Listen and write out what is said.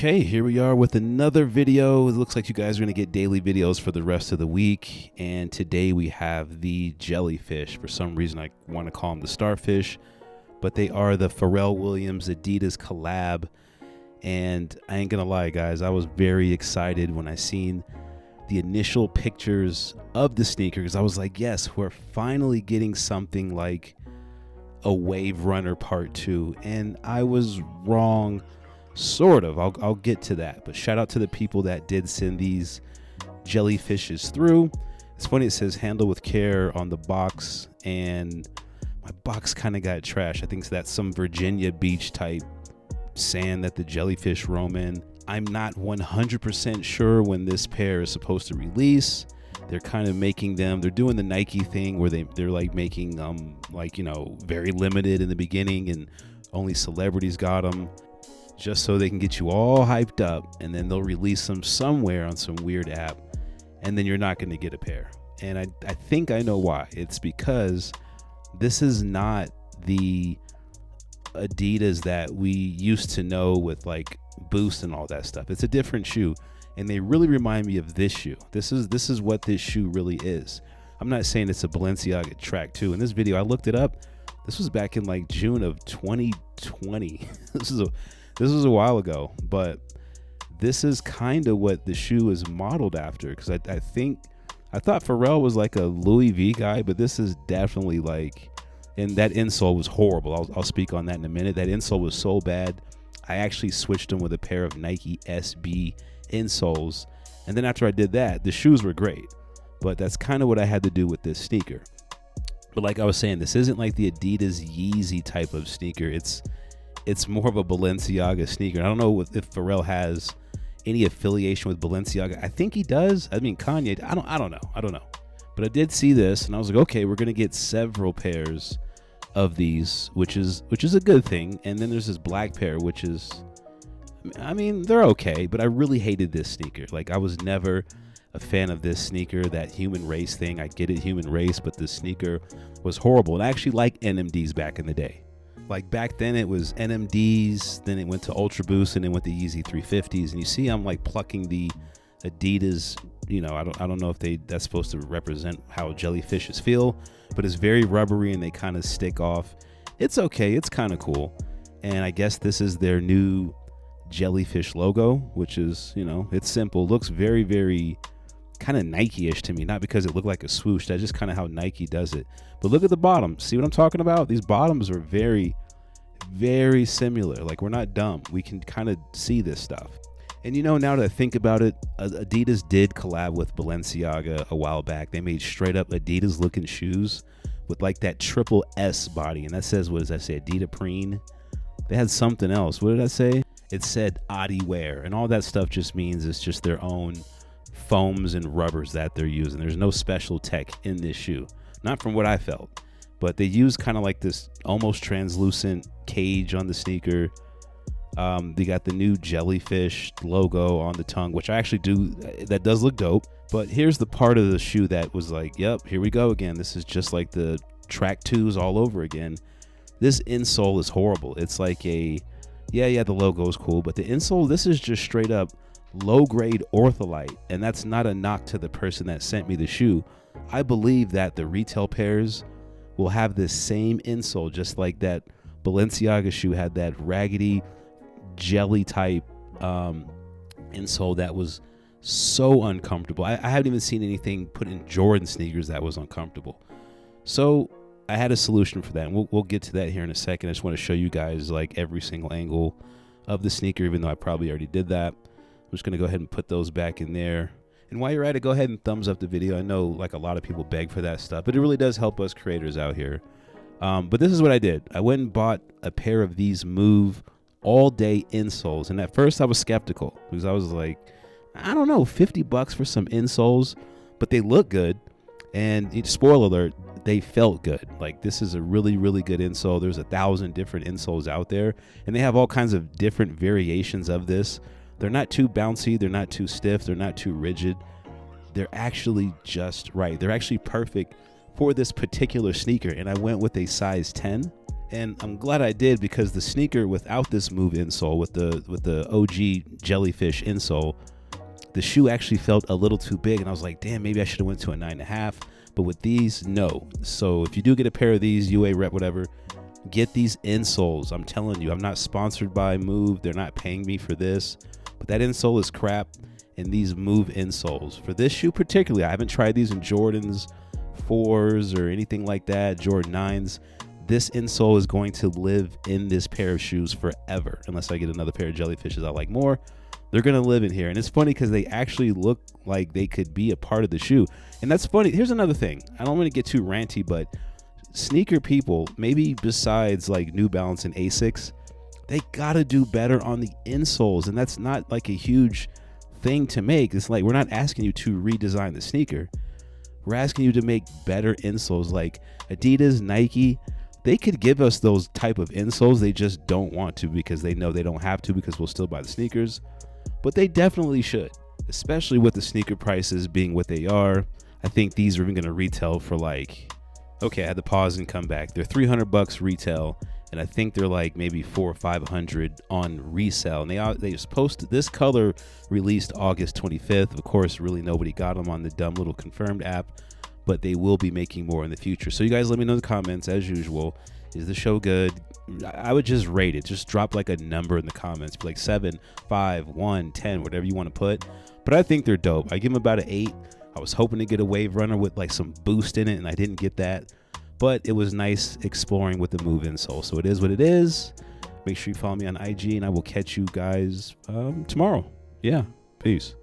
Okay, here we are with another video. It looks like you guys are going to get daily videos for the rest of the week. And today we have the jellyfish. For some reason, I want to call them the starfish, but they are the Pharrell Williams Adidas collab. And I ain't going to lie, guys, I was very excited when I seen the initial pictures of the sneaker, because I was like, yes, we're finally getting something like a Wave Runner Part 2. And I was wrong. Sort of. I'll get to that. But shout out to the people that did send these jellyfishes through. It's funny, it says handle with care on the box, and my box kind of got trashed. I think that's some Virginia Beach type sand that the jellyfish roam in. I'm not 100% sure when this pair is supposed to release. They're kind of making them, they're doing the Nike thing where they're like making them like, you know, very limited in the beginning and only celebrities got them, just so they can get you all hyped up, and then they'll release them somewhere on some weird app, and then you're not going to get a pair. And I think I know why. It's because this is not the Adidas that we used to know with like Boost and all that stuff. It's a different shoe, and they really remind me of this shoe. This is what this shoe really is. I'm not saying it's a Balenciaga Track 2. In this video, I looked it up. This was back in like June of 2020. This was a while ago, but this is kind of what the shoe is modeled after, because I thought Pharrell was like a Louis V guy, but this is definitely like, and that insole was horrible. I'll speak on that in a minute. That insole was so bad, I actually switched them with a pair of Nike SB insoles, and then after I did that, the shoes were great, but that's kind of what I had to do with this sneaker. But like I was saying, this isn't like the Adidas Yeezy type of sneaker. It's more of a Balenciaga sneaker. I don't know if Pharrell has any affiliation with Balenciaga. I think he does. I mean, Kanye, I don't know. But I did see this, and I was like, okay, we're gonna get several pairs of these, which is a good thing. And then there's this black pair, which is, I mean, they're okay, but I really hated this sneaker. Like, I was never a fan of this sneaker, that human race thing. I get it, human race, but this sneaker was horrible. And I actually liked NMDs back in the day. Like back then it was NMDs, then it went to Ultra Boost, and then went to Yeezy 350s. And you see I'm like plucking the Adidas, you know, I don't know if that's supposed to represent how jellyfishes feel, but it's very rubbery and they kind of stick off. It's okay, it's kind of cool. And I guess this is their new jellyfish logo, which is, you know, it's simple, looks very, very kind of Nike-ish to me, not because it looked like a swoosh, that's just kind of how Nike does it. But look at the bottom, see what I'm talking about? These bottoms are very, very similar. Like, we're not dumb, we can kind of see this stuff. And you know, now that I think about it, Adidas did collab with Balenciaga a while back. They made straight up Adidas looking shoes with like that triple S body, and that says, what does that say, Adidas-preen? They had something else, what did I say? It said Adiwear, and all that stuff just means it's just their own foams and rubbers that they're using. There's no special tech in this shoe, not from what I felt, but they use kind of like this almost translucent cage on the sneaker. They got the new jellyfish logo on the tongue, which I actually that does look dope. But here's the part of the shoe that was like, yep, here we go again. This is just like the Track 2s all over again. This insole is horrible. It's like the logo is cool, but the insole, this is just straight up low-grade ortholite, and that's not a knock to the person that sent me the shoe. I believe that the retail pairs will have this same insole, just like that Balenciaga shoe had that raggedy jelly type insole that was so uncomfortable. I haven't even seen anything put in Jordan sneakers that was uncomfortable. So I had a solution for that, and we'll get to that here in a second. I just want to show you guys like every single angle of the sneaker, even though I probably already did that. I'm just going to go ahead and put those back in there. And while you're at it, go ahead and thumbs up the video. I know like a lot of people beg for that stuff, but it really does help us creators out here. But this is what I did. I went and bought a pair of these Move all-day insoles. And at first I was skeptical, because I was like, I don't know, $50 for some insoles, but they look good. And spoiler alert, they felt good. Like, this is a really, really good insole. There's 1,000 different insoles out there, and they have all kinds of different variations of this. They're not too bouncy, they're not too stiff, they're not too rigid. They're actually just right. They're actually perfect for this particular sneaker. And I went with a size 10, And I'm glad I did, because the sneaker without this move insole, with the OG Jellyfish insole, the shoe actually felt a little too big, and I was like, damn, maybe I should have went to a 9.5. But with these, no. So if you do get a pair of these, UA Rep, whatever, get these insoles. I'm telling you, I'm not sponsored by Move. They're not paying me for this, but that insole is crap. And these Move insoles for this shoe particularly, I haven't tried these in Jordans 4s or anything like that, Jordan 9s. This insole is going to live in this pair of shoes forever, unless I get another pair of Jellyfishes I like more. They're going to live in here. And it's funny because they actually look like they could be a part of the shoe. And that's funny. Here's another thing. I don't want to get too ranty, but sneaker people, maybe besides like New Balance and Asics, they got to do better on the insoles. And that's not like a huge thing to make. It's like, we're not asking you to redesign the sneaker. We're asking you to make better insoles. Like Adidas, Nike, they could give us those type of insoles. They just don't want to, because they know they don't have to, because we'll still buy the sneakers. But they definitely should, especially with the sneaker prices being what they are. I think these are even going to retail for like, okay, I had to pause and come back. They're $300 retail, and I think they're like maybe $400 or $500 on resale. And they just posted this color, released August 25th. Of course, really nobody got them on the dumb little Confirmed app, but they will be making more in the future. So you guys let me know in the comments, as usual. Is the show good? I would just rate it. Just drop like a number in the comments. Be like 7, 5, 1, 10, whatever you want to put. But I think they're dope. I give them about an 8. I was hoping to get a Wave Runner with like some boost in it, and I didn't get that. But it was nice exploring with the Move insole. So it is what it is. Make sure you follow me on IG, and I will catch you guys tomorrow. Yeah, peace.